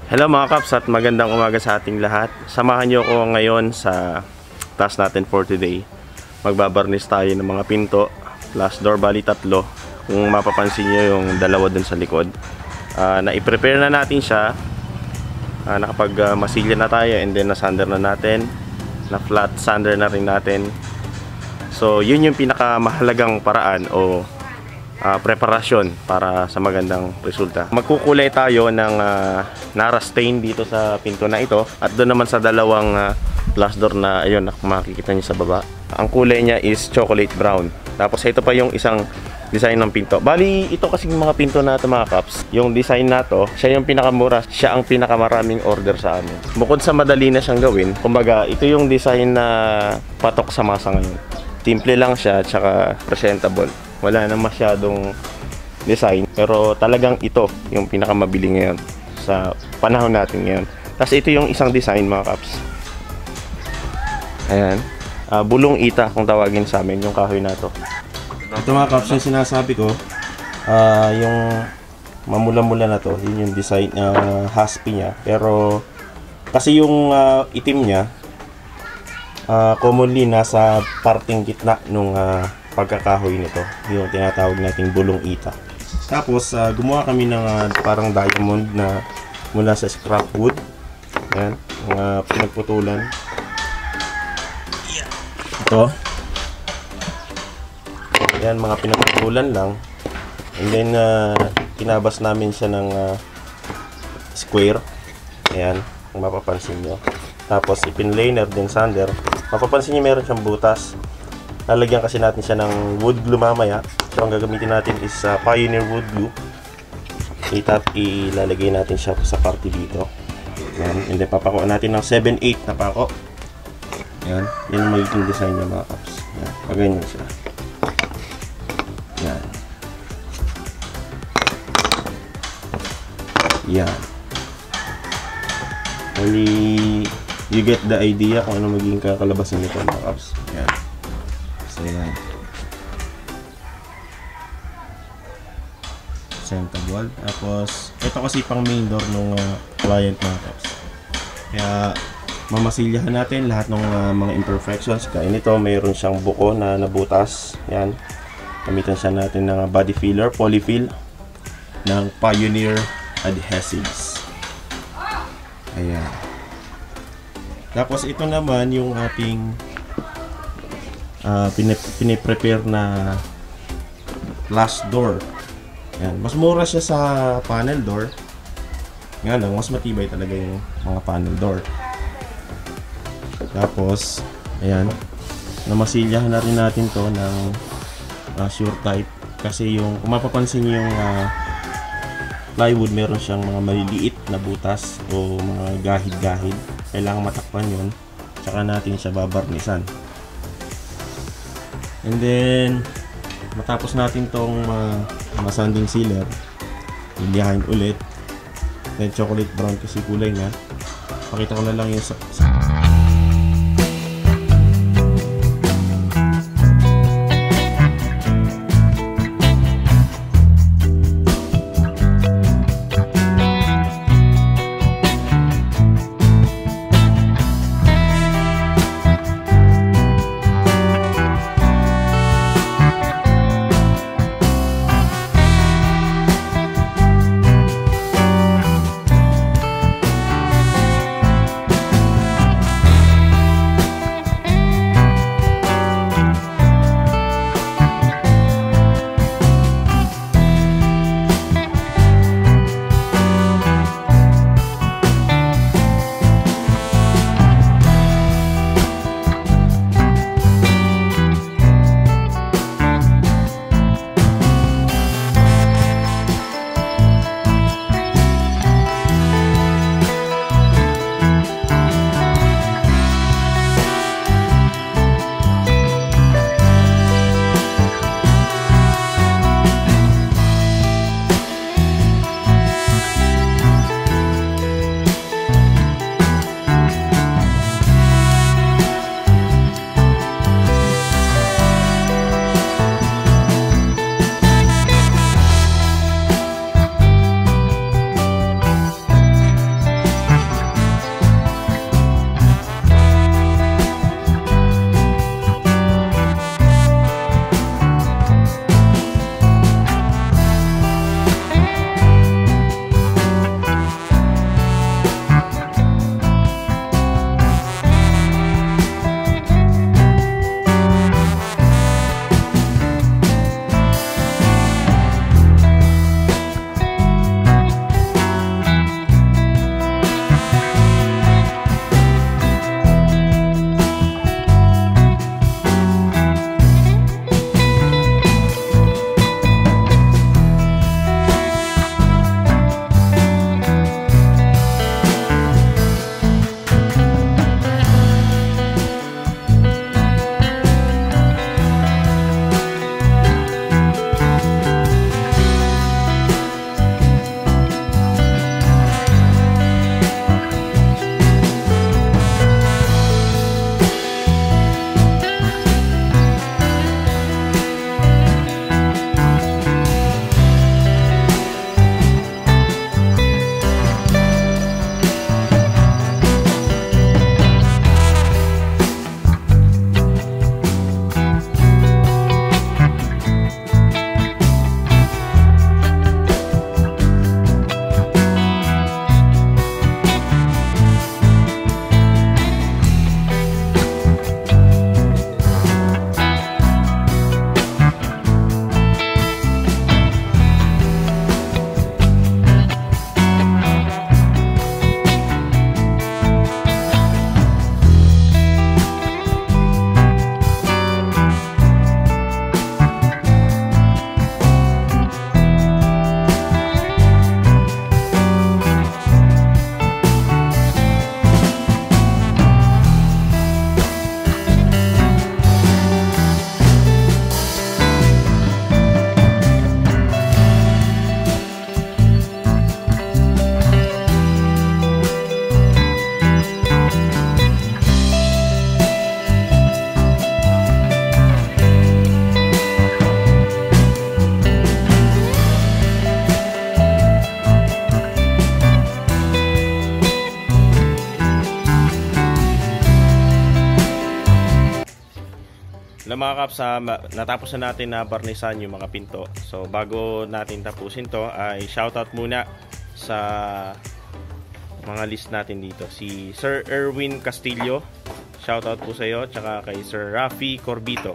Hello mga kaps at magandang umaga sa ating lahat. Samahan nyo ko ngayon sa task natin for today. Magbabarnis tayo ng mga pinto plus door, bali tatlo. Kung mapapansin nyo yung dalawa dun sa likod, na-i-prepare na natin siya. Nakapag masilya na tayo and then na-sander na natin, na flat sander na rin natin. So yun yung pinakamahalagang paraan o preparasyon para sa magandang resulta. Magkukulay tayo ng Nara stain dito sa pinto na ito at doon naman sa dalawang glass door na ayun, makikita nyo sa baba. Ang kulay niya is chocolate brown. Tapos ito pa yung isang design ng pinto. Bali, ito kasing mga pinto na ito mga kaps, yung design na to, siya yung pinakamura, siya ang pinakamaraming order sa amin. Bukod sa madali na siyang gawin, kumbaga ito yung design na patok sa masa ngayon. Simple lang siya, tsaka presentable. Wala na masyadong design, pero talagang ito yung pinakamabili ngayon sa panahon natin ngayon. Tapos ito yung isang design mga kaps. Ayan, bulong ita kung tawagin sa amin yung kahoy na to. Ito mga kaps yung sinasabi ko, yung mamula-mula na to, yun yung design haspi niya. Pero kasi yung itim niya commonly nasa parting gitna nung pagkakahoy nito, yung tinatawag nating bulong ita. Tapos gumawa kami ng parang diamond na mula sa scrap wood. Ayan, mga pinagputulan. Ito. Ayan, mga pinagputulan lang. And then tinabas namin siya ng square. Ayan, kung mapapansin nyo. Tapos ipinlaner din sander. Mapapansin nyo meron siyang butas. Lalagyan kasi natin siya ng wood glue mamaya. So ang gagamitin natin is Pioneer wood glue. Ilalagay natin siya sa parte dito. Ayan. And then papakuan natin ng 7/8 na pako. Ayan. Yan ang magiging design niya mga kaps. Ayan. Paganyan siya. Ayan. Ayan. Only you get the idea kung ano magiging kakalabasan nito mga kaps. Ayan. Ayan. Presentable. Tapos ito kasi pang main door ng client mga kaps. Kaya mamasilyahan natin lahat ng mga imperfections. Kaya nito mayroon siyang buko na nabutas. Yan. Gamitan siya natin ng body filler, polyfill ng Pioneer adhesives. Ayan. Tapos ito naman yung ating piniprepare na glass door. Ayan. Mas mura siya sa panel door. Nga lang, mas matibay talaga yung mga panel door. Tapos, ayan, namasilyahan na rin natin to ng sure type. Kasi yung, kung mapapansin yung plywood, meron siyang mga maliliit na butas o mga gahid-gahid. Kailangan matakpan yun. Tsaka natin siya babarnisan. And then matapos natin tong sanding sealer, lilihain ulit. Then chocolate brown kasi kulay niya. Pakita ko na lang yung Mga kaps, natapos na natin na barnisan yung mga pinto. So bago natin tapusin to ay shoutout muna sa mga list natin dito. Si Sir Erwin Castillo, shoutout po sa iyo, tsaka kay Sir Rafi Corbito.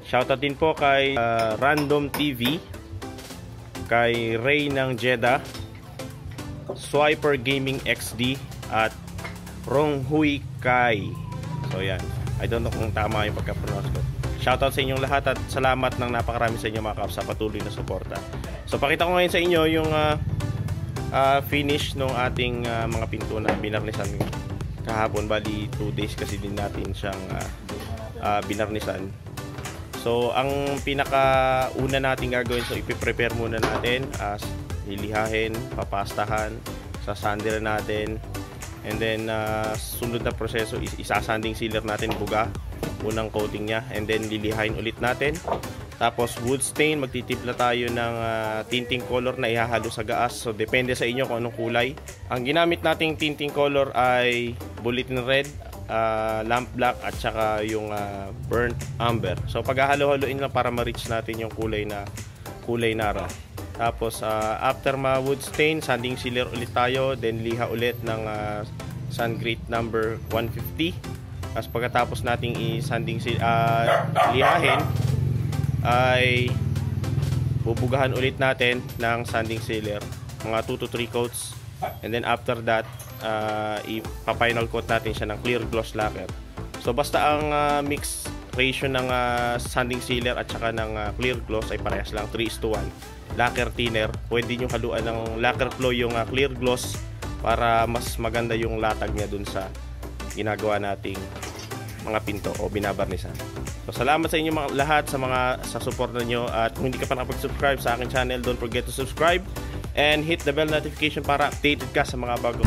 Shoutout din po kay Random TV, kay Ray ng Jeddah, Swiper Gaming XD, at Rong Hui Kai. So yan, I don't know kung tama yung pagka-pronounce ko. Shoutout sa inyong lahat at salamat ng napakarami sa inyo mga kaps sa patuloy na suporta. So pakita ko ngayon sa inyo yung finish ng ating mga pinto na binarnisan kahapon. Bali 2 days kasi din natin siyang binarnisan. So ang pinaka-una natin gagawin, so ipiprepare muna natin as lilihahin, papastahan, sasandiran natin, and then sunod na proseso is isasanding sealer natin buga, unang coating niya, and then lilihain ulit natin. Tapos wood stain, magtitimpla tayo ng tinting color na ihahalo sa gaas. So depende sa inyo kung anong kulay. Ang ginamit nating tinting color ay bulletin red, lamp black, at saka yung burnt umber. So paghahalo-haloin lang para ma-reach natin yung kulay nara. Tapos after wood stain, sanding sealer ulit tayo, then liha ulit ng sun grate number 150. Tapos pagkatapos nating i-sanding lihahin ay bubugahan ulit natin ng sanding sealer, mga 2 to 3 coats, and then after that ipa-final coat natin siya ng clear gloss lacquer. So basta ang mix ratio ng sanding sealer at saka ng clear gloss ay parehas lang, 3:1. Lacquer thinner, pwede nyo haluan ng lacquer flow yung clear gloss para mas maganda yung latag niya dun sa ginagawa nating mga pinto o binabarnisan. So salamat sa inyo mga lahat sa support niyo, at kung hindi ka pa nakapag-subscribe sa aking channel, don't forget to subscribe and hit the bell notification para updated ka sa mga bago